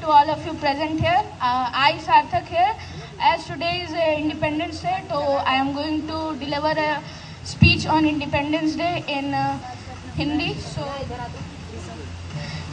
to all of you present here. I, Sarthak here. As today is Independence Day, so I am going to deliver a speech on Independence Day in Hindi. So,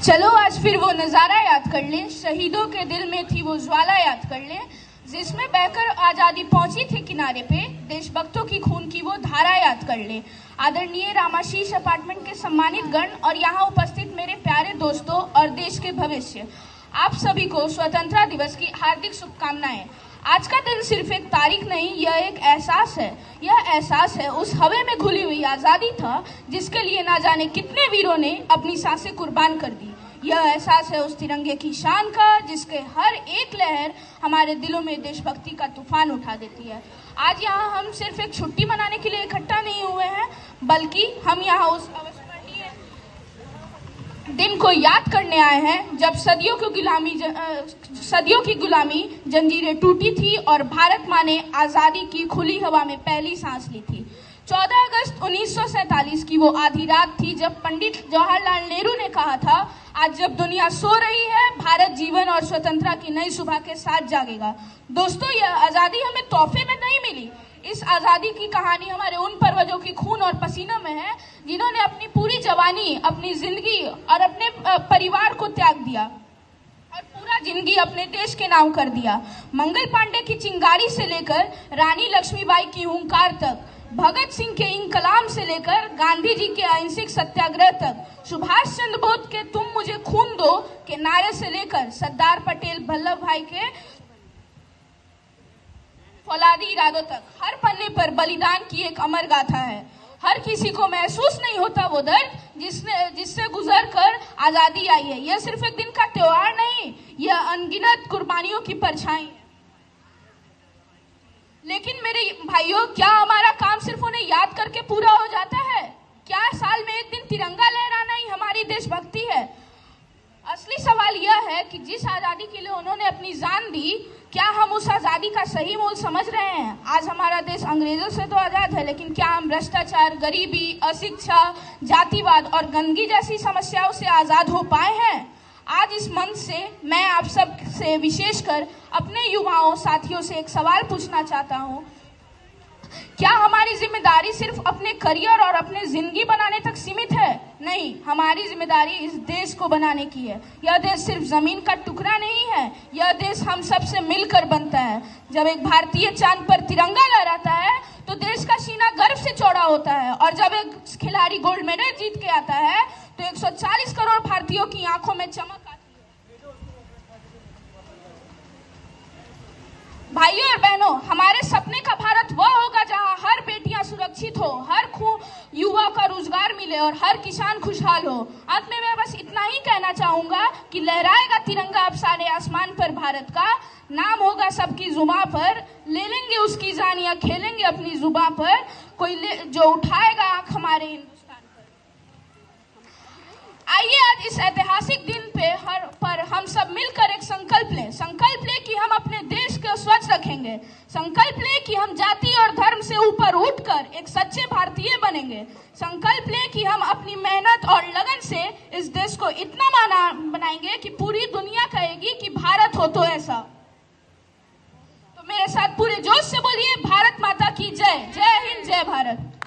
चलो आज फिर वो नज़ारा याद कर लें, शहीदों के दिल में थी वो ज्वाला याद कर लें, जिसमें बहकर आज़ादी पहुंची थी किनारे पे, देशभक्तों की खून की वो धारा याद कर लें। आदरणीय रामाशीष अपार्टमेंट के सम्मानित गण और यहाँ उपस्थित मेरे प्यारे दोस्तों और देश के भविष्य, आप सभी को स्वतंत्रता दिवस की हार्दिक शुभकामनाएं। आज का दिन सिर्फ एक तारीख नहीं, यह एक एहसास है। यह एहसास है उस हवे में घुली हुई आज़ादी था जिसके लिए ना जाने कितने वीरों ने अपनी सांसें कुर्बान कर दी। यह एहसास है उस तिरंगे की शान का जिसके हर एक लहर हमारे दिलों में देशभक्ति का तूफान उठा देती है। आज यहाँ हम सिर्फ एक छुट्टी मनाने के लिए इकट्ठा नहीं हुए हैं, बल्कि हम यहाँ उस अविस्मरणीय दिन को याद करने आए हैं जब सदियों की गुलामी जंजीरें टूटी थी और भारत माँ ने आज़ादी की खुली हवा में पहली सांस ली थी। 14 अगस्त 1947 की वो आधी रात थी जब पंडित जवाहरलाल नेहरू ने कहा था, आज जब दुनिया सो रही है, भारत जीवन और स्वतंत्रता की नई सुबह के साथ जागेगा। दोस्तों, यह आज़ादी हमें तोहफे में नहीं मिली। इस आज़ादी की कहानी हमारे उन पूर्वजों की खून और पसीनों में है जिन्होंने अपनी पूरी जवानी, अपनी जिंदगी और अपने परिवार को त्याग दिया और पूरा जिंदगी अपने देश के नाम कर दिया। मंगल पांडे की चिंगारी से लेकर रानी लक्ष्मीबाई की हुंकार तक, भगत सिंह के इंकलाब से लेकर गांधी जी के अहिंसक सत्याग्रह तक, सुभाष चंद्र बोस के तुम मुझे खून दो के नारे से लेकर सरदार पटेल वल्लभ भाई के फौलादी इरादों तक, हर पन्ने पर बलिदान की एक अमर गाथा है। हर किसी को महसूस नहीं होता वो दर्द जिससे गुजर कर आजादी आई है। यह सिर्फ एक दिन का त्योहार नहीं, यह अनगिनत कुर्बानियों की परछाई है। लेकिन मेरे भाइयों, क्या हमारा काम सिर्फ उन्हें याद करके पूरा हो जाता है? क्या साल में एक दिन तिरंगा लहराना ही हमारी देशभक्ति है? असली सवाल यह है कि जिस आज़ादी के लिए उन्होंने अपनी जान दी, क्या हम उस आज़ादी का सही मूल्य समझ रहे हैं? आज हमारा देश अंग्रेजों से तो आज़ाद है, लेकिन क्या हम भ्रष्टाचार, गरीबी, अशिक्षा, जातिवाद और गंदगी जैसी समस्याओं से आज़ाद हो पाए हैं? आज इस मंच से मैं आप सब से विशेषकर अपने युवाओं साथियों से एक सवाल पूछना चाहता हूँ, क्या हमारी जिम्मेदारी सिर्फ अपने करियर और अपने जिंदगी बनाने तक सीमित है? नहीं, हमारी जिम्मेदारी इस देश को बनाने की है। यह देश सिर्फ जमीन का टुकड़ा नहीं है, यह देश हम सब से मिलकर बनता है। जब एक भारतीय चांद पर तिरंगा लहराता है तो देश का सीना गर्व से चौड़ा होता है, और जब एक खिलाड़ी गोल्ड मेडल जीत के आता है तो 140 करोड़ भारतीयों की आंखों में चमक आती है। भाइयों और बहनों, हमारे सपने का भारत वह होगा जहां हर बेटियां सुरक्षित हो, हर युवा का रोजगार मिले और हर किसान खुशहाल हो। अंत में मैं बस इतना ही कहना चाहूंगा कि लहराएगा तिरंगा अब सारे आसमान पर भारत का, नाम होगा सबकी जुबां पर, ले लेंगे उसकी जान या खेलेंगे अपनी जुबां पर, कोई जो उठाएगा आंख हमारे हिंदुस्तान पर। आइए आज इस ऐतिहासिक दिन पर हम सब मिलकर एक संकल्प लें कि हम अपने देश को स्वच्छ रखेंगे। संकल्प लें कि हम जाति और धर्म से ऊपर उठकर एक सच्चे भारतीय बनेंगे। संकल्प लें कि हम अपनी मेहनत और लगन से इस देश को इतना बनाएंगे कि पूरी दुनिया कहेगी कि भारत हो तो ऐसा। तो मेरे साथ पूरे जोश से बोलिए, भारत माता की जय। जय हिंद, जय भारत।